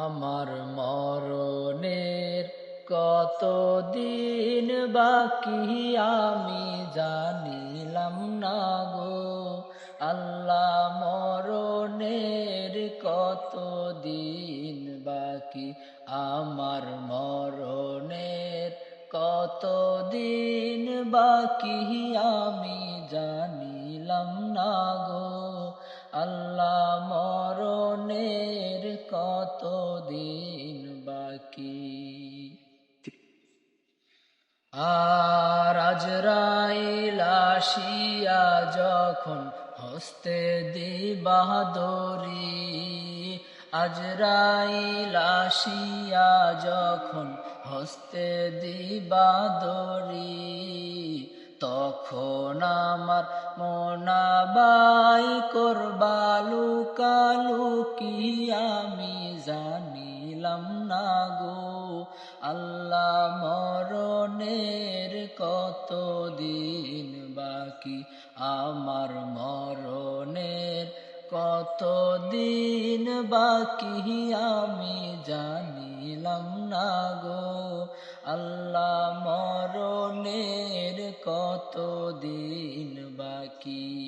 আমার মরণের কতদিন বাকি আমি জানিলাম না গো আল্লাহ। মরণের কতদিন বাকি আমার মরণের কতদিন বাকি আমি জানিলাম না গো আল্লাহ। মরণের কতদিন বাকি। আর আজরাইল আসিয়া যখন হস্তে দিবা দড়ি, আজরাইল আসিয়া যখন হস্তে দিবা দড়ি, তখন আমার মনাবাই করবা লুকালুকি আমি জানিলাম না গো আল্লাহ। মরণের কতদিন বাকি আমার মরণের কতদিন বাকি আমি জানিলাম না গো আল্লাহ। মরণের কতদিন বাকি।